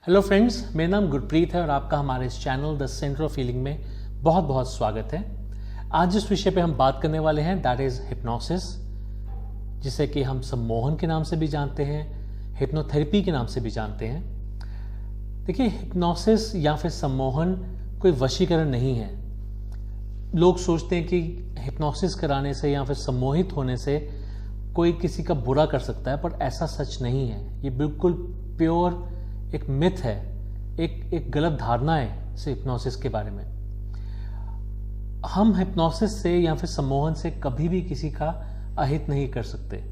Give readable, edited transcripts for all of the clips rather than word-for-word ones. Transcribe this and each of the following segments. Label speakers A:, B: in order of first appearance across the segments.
A: Hello friends, मेरा नाम गुरप्रीत है और आपका हमारे इस channel the centre of healing में बहुत बहुत स्वागत है। आज जिस विषय पे हम बात करने वाले हैं दैट इज़ हिप्नोसिस, जिसे कि हम सम्मोहन के नाम से भी जानते हैं, हिप्नोथेरेपी के नाम से भी जानते हैं। देखिए, हिप्नोसिस या फिर सम्मोहन कोई वशीकरण नहीं है। लोग सोचते हैं कि हिप्नोसिस कराने से या फिर सम्मोहित होने से कोई किसी का बुरा कर सकता है, पर ऐसा सच नहीं है। ये बिल्कुल प्योर एक मिथ है, एक गलत धारणा है इस हिप्नोसिस के बारे में। हम हिप्नोसिस से या फिर सम्मोहन से कभी भी किसी का अहित नहीं कर सकते।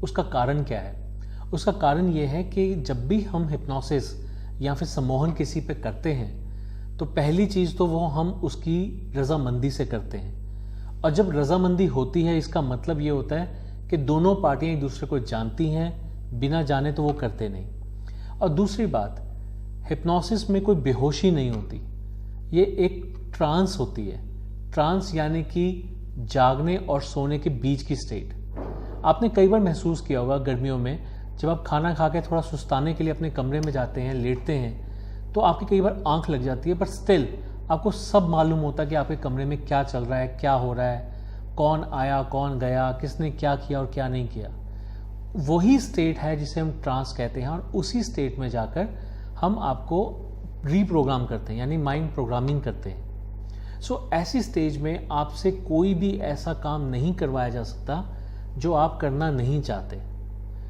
A: उसका कारण क्या है? उसका कारण यह है कि जब भी हम हिप्नोसिस या फिर सम्मोहन किसी पे करते हैं तो पहली चीज़ तो वो हम उसकी रजामंदी से करते हैं। और जब रजामंदी होती है, इसका मतलब ये होता है कि दोनों पार्टियां एक दूसरे को जानती हैं, बिना जाने तो वो करते नहीं। और दूसरी बात, हिप्नोसिस में कोई बेहोशी नहीं होती, ये एक ट्रांस होती है। ट्रांस यानी कि जागने और सोने के बीच की स्टेट। आपने कई बार महसूस किया होगा गर्मियों में, जब आप खाना खा के थोड़ा सुस्ताने के लिए अपने कमरे में जाते हैं, लेटते हैं, तो आपकी कई बार आंख लग जाती है, पर स्टिल आपको सब मालूम होता है कि आपके कमरे में क्या चल रहा है, क्या हो रहा है, कौन आया, कौन गया, किसने क्या किया और क्या नहीं किया। वही स्टेट है जिसे हम ट्रांस कहते हैं, और उसी स्टेट में जाकर हम आपको रीप्रोग्राम करते हैं, यानी माइंड प्रोग्रामिंग करते हैं। सो ऐसी स्टेज में आपसे कोई भी ऐसा काम नहीं करवाया जा सकता जो आप करना नहीं चाहते।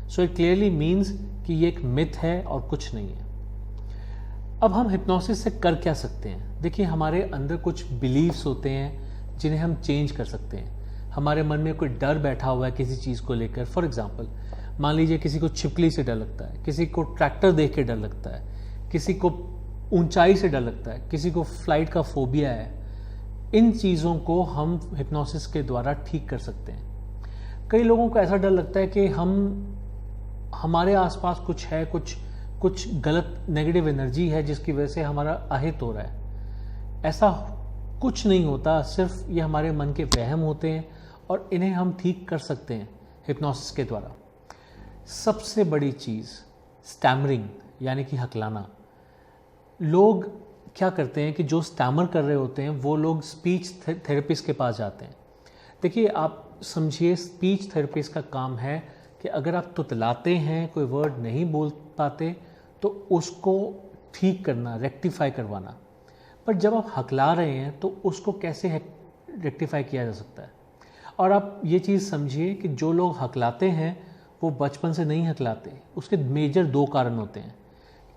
A: सो इट क्लियरली मीन्स कि ये एक मिथ है और कुछ नहीं है। अब हम हिप्नोसिस से कर क्या सकते हैं? देखिए, हमारे अंदर कुछ बिलीव्स होते हैं जिन्हें हम चेंज कर सकते हैं। हमारे मन में कोई डर बैठा हुआ है किसी चीज़ को लेकर। फॉर एग्जाम्पल, मान लीजिए किसी को छिपकली से डर लगता है, किसी को ट्रैक्टर देख के डर लगता है, किसी को ऊंचाई से डर लगता है, किसी को फ्लाइट का फोबिया है। इन चीज़ों को हम हिप्नोसिस के द्वारा ठीक कर सकते हैं। कई लोगों को ऐसा डर लगता है कि हमारे आसपास कुछ है, कुछ गलत नेगेटिव एनर्जी है जिसकी वजह से हमारा अहित हो रहा है। ऐसा कुछ नहीं होता, सिर्फ ये हमारे मन के वहम होते हैं और इन्हें हम ठीक कर सकते हैं हिप्नोसिस के द्वारा। सबसे बड़ी चीज़ स्टैमरिंग, यानी कि हकलाना। लोग क्या करते हैं कि जो स्टैमर कर रहे होते हैं वो लोग स्पीच थेरेपिस्ट के पास जाते हैं। देखिए, आप समझिए, स्पीच थेरेपिस्ट का काम है कि अगर आप तुतलाते हैं, कोई वर्ड नहीं बोल पाते, तो उसको ठीक करना, रेक्टिफाई करवाना। पर जब आप हकला रहे हैं तो उसको कैसे रेक्टिफाई किया जा सकता है? और आप ये चीज़ समझिए कि जो लोग हकलाते हैं वो बचपन से नहीं हकलाते। उसके मेजर दो कारण होते हैं।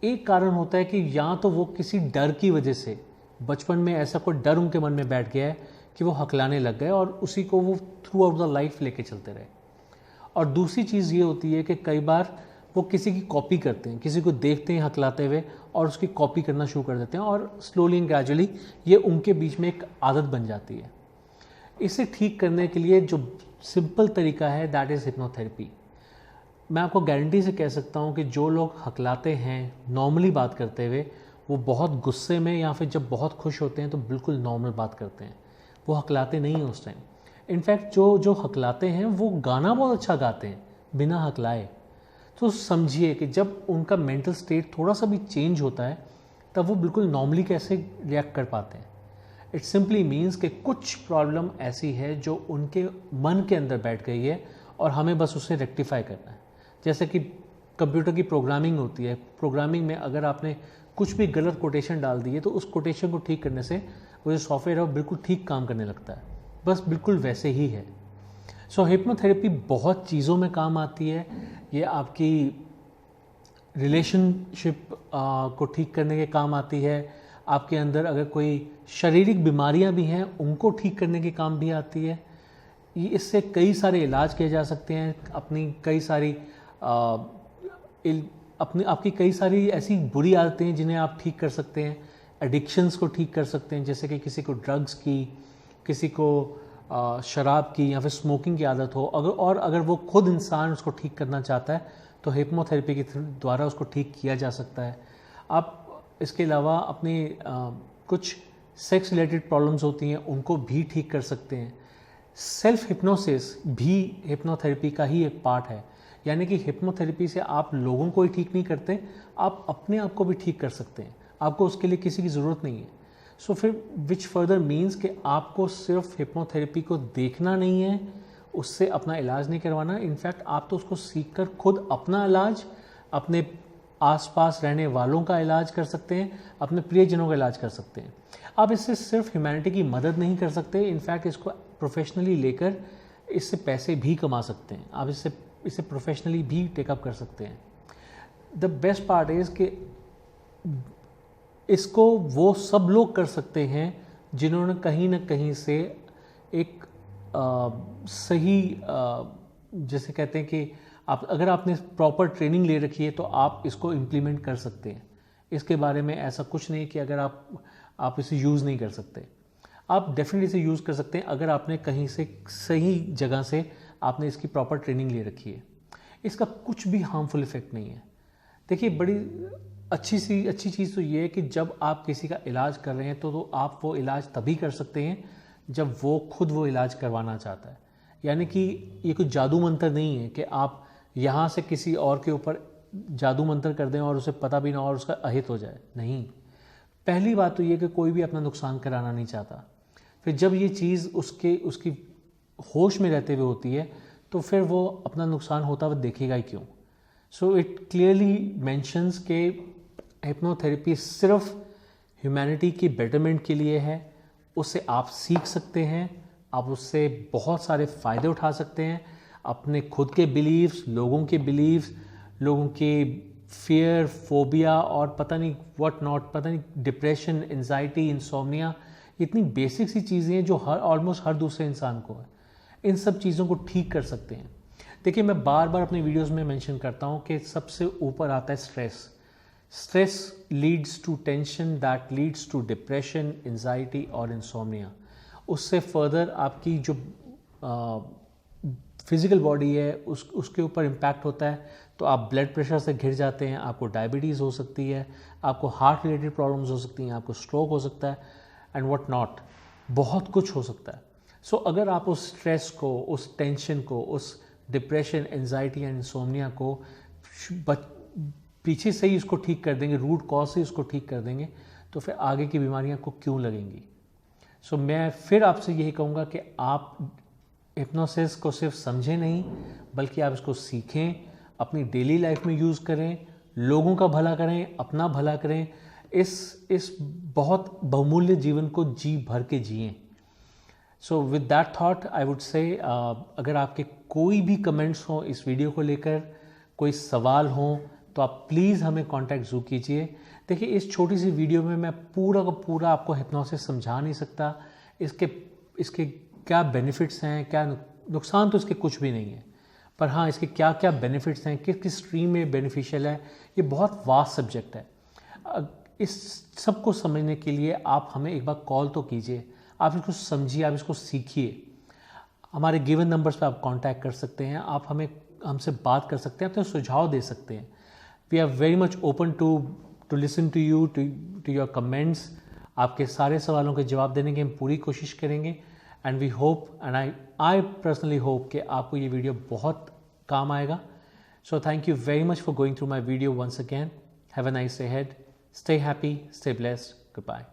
A: एक कारण होता है कि या तो वो किसी डर की वजह से बचपन में ऐसा कोई डर उनके मन में बैठ गया है कि वो हकलाने लग गए और उसी को वो थ्रू आउट द लाइफ लेके चलते रहे। और दूसरी चीज़ ये होती है कि कई बार वो किसी की कॉपी करते हैं, किसी को देखते हैं हकलाते हुए और उसकी कॉपी करना शुरू कर देते हैं, और स्लोली एंड ग्रेजुअली ये उनके बीच में एक आदत बन जाती है। इसे ठीक करने के लिए जो सिंपल तरीका है दैट इज़ हिप्नोथेरेपी। मैं आपको गारंटी से कह सकता हूँ कि जो लोग हकलाते हैं नॉर्मली बात करते हुए, वो बहुत गुस्से में या फिर जब बहुत खुश होते हैं तो बिल्कुल नॉर्मल बात करते हैं। वो हकलाते नहीं हैं उस टाइम। इनफैक्ट जो हकलाते हैं वो गाना बहुत अच्छा गाते हैं बिना हकलाए। तो समझिए कि जब उनका मेंटल स्टेट थोड़ा सा भी चेंज होता है तब वो बिल्कुल नॉर्मली कैसे रिएक्ट कर पाते हैं। इट सिंपली मीन्स कि कुछ प्रॉब्लम ऐसी है जो उनके मन के अंदर बैठ गई है और हमें बस उसे रेक्टिफाई करना है। जैसे कि कंप्यूटर की प्रोग्रामिंग होती है। प्रोग्रामिंग में अगर आपने कुछ भी गलत कोटेशन डाल दी है तो उस कोटेशन को ठीक करने से वो जो सॉफ्टवेयर है वो बिल्कुल ठीक काम करने लगता है। बस बिल्कुल वैसे ही है। सो हिप्नोथेरेपी बहुत चीज़ों में काम आती है। ये आपकी रिलेशनशिप को ठीक करने के काम आती है। आपके अंदर अगर कोई शारीरिक बीमारियां भी हैं उनको ठीक करने के काम भी आती है। ये इससे कई सारे इलाज किए जा सकते हैं। आपकी कई सारी ऐसी बुरी आदतें हैं जिन्हें आप ठीक कर सकते हैं। एडिक्शंस को ठीक कर सकते हैं, जैसे कि किसी को ड्रग्स की, किसी को शराब की या फिर स्मोकिंग की आदत हो। अगर वो खुद इंसान उसको ठीक करना चाहता है तो हिप्नोथेरेपी के द्वारा उसको ठीक किया जा सकता है। आप इसके अलावा अपनी कुछ सेक्स रिलेटेड प्रॉब्लम्स होती हैं उनको भी ठीक कर सकते हैं। सेल्फ हिप्नोसिस भी हिप्नोथेरेपी का ही एक पार्ट है। यानी कि हिप्नोथेरेपी से आप लोगों को ही ठीक नहीं करते, आप अपने आप को भी ठीक कर सकते हैं। आपको उसके लिए किसी की ज़रूरत नहीं है। सो फिर विच फर्दर मीन्स कि आपको सिर्फ हिप्नोथेरेपी को देखना नहीं है, उससे अपना इलाज नहीं करवाना। इनफैक्ट आप तो उसको सीखकर खुद अपना इलाज, अपने आसपास रहने वालों का इलाज कर सकते हैं, अपने प्रियजनों का इलाज कर सकते हैं। आप इससे सिर्फ ह्यूमैनिटी की मदद नहीं कर सकते, इनफैक्ट इसको प्रोफेशनली लेकर इससे पैसे भी कमा सकते हैं। आप इसे प्रोफेशनली भी टेकअप कर सकते हैं। द बेस्ट पार्ट इज़ कि इसको वो सब लोग कर सकते हैं जिन्होंने कहीं ना कहीं से एक सही जैसे कहते हैं कि अगर आपने प्रॉपर ट्रेनिंग ले रखी है तो आप इसको इम्प्लीमेंट कर सकते हैं। इसके बारे में ऐसा कुछ नहीं कि अगर आप इसे यूज़ नहीं कर सकते। आप डेफिनेटली इसे यूज़ कर सकते हैं अगर आपने कहीं से सही जगह से आपने इसकी प्रॉपर ट्रेनिंग ले रखी है। इसका कुछ भी हार्मफुल इफेक्ट नहीं है। देखिए, बड़ी अच्छी चीज़ तो ये है कि जब आप किसी का इलाज कर रहे हैं तो आप वो इलाज तभी कर सकते हैं जब वो खुद वो इलाज करवाना चाहता है। यानी कि ये कोई जादू मंत्र नहीं है कि आप यहाँ से किसी और के ऊपर जादू मंत्र कर दें और उसे पता भी ना और उसका अहित हो जाए। नहीं, पहली बात तो ये कि कोई भी अपना नुकसान कराना नहीं चाहता। फिर जब ये चीज़ उसकी होश में रहते हुए होती है तो फिर वो अपना नुकसान होता हुआ देखेगा ही क्यों। सो इट क्लियरली मेंशंस के हिप्नोथेरेपी सिर्फ ह्यूमैनिटी की बेटरमेंट के लिए है। उससे आप सीख सकते हैं, आप उससे बहुत सारे फ़ायदे उठा सकते हैं। अपने खुद के बिलीव्स, लोगों के बिलीव्स, लोगों के फियर, फोबिया और पता नहीं व्हाट नॉट, पता नहीं डिप्रेशन, एंजाइटी, इंसोम्निया, इतनी बेसिक सी चीज़ें हैं जो ऑलमोस्ट हर दूसरे इंसान को है। इन सब चीज़ों को ठीक कर सकते हैं। देखिए, मैं बार बार अपने वीडियोस में मेंशन करता हूँ कि सबसे ऊपर आता है stress. Stress leads to tension, that leads to depression, anxiety और इंसोम्निया। उससे फर्दर आपकी जो फिज़िकल बॉडी है उसके ऊपर इम्पैक्ट होता है। तो आप ब्लड प्रेशर से घिर जाते हैं, आपको डायबिटीज़ हो सकती है, आपको हार्ट रिलेटेड प्रॉब्लम्स हो सकती हैं, आपको स्ट्रोक हो सकता है एंड व्हाट नॉट, बहुत कुछ हो सकता है। सो अगर आप उस स्ट्रेस को, उस टेंशन को, उस डिप्रेशन, एंजाइटी एंड इंसोम्निया को पीछे से ही इसको ठीक कर देंगे, रूट कॉज से इसको ठीक कर देंगे, तो फिर आगे की बीमारियां आपको क्यों लगेंगी। सो मैं फिर आपसे यही कहूँगा कि आप हिप्नोसिस को सिर्फ समझें नहीं, बल्कि आप इसको सीखें, अपनी डेली लाइफ में यूज़ करें, लोगों का भला करें, अपना भला करें। इस बहुत बहुमूल्य जीवन को जी भर के जिएं। So with that thought I would say अगर आपके कोई भी कमेंट्स हों इस वीडियो को लेकर, कोई सवाल हों, तो आप प्लीज़ हमें कांटेक्ट ज़रूर कीजिए। देखिए, इस छोटी सी वीडियो में मैं पूरा का पूरा आपको हिप्नोसिस समझा नहीं सकता। इसके क्या बेनिफिट्स हैं, क्या नुकसान तो इसके कुछ भी नहीं है, पर हाँ, इसके क्या क्या बेनिफिट्स हैं, किस किस स्ट्रीम में बेनिफिशियल है, ये बहुत वास्ट सब्जेक्ट है। इस सब को समझने के लिए आप हमें एक बार कॉल तो कीजिए, आप इसको समझिए, आप इसको सीखिए। हमारे गिवन नंबर्स पे आप कांटेक्ट कर सकते हैं, आप हमसे बात कर सकते हैं, अपने सुझाव दे सकते हैं। We are very much open to listen to you, to your comments. आपके सारे सवालों के जवाब देने की हम पूरी कोशिश करेंगे। And we hope and I personally hope कि आपको ये वीडियो बहुत काम आएगा। So thank you very much for going through my video once again. Have a nice day ahead. Stay happy, stay blessed. Goodbye.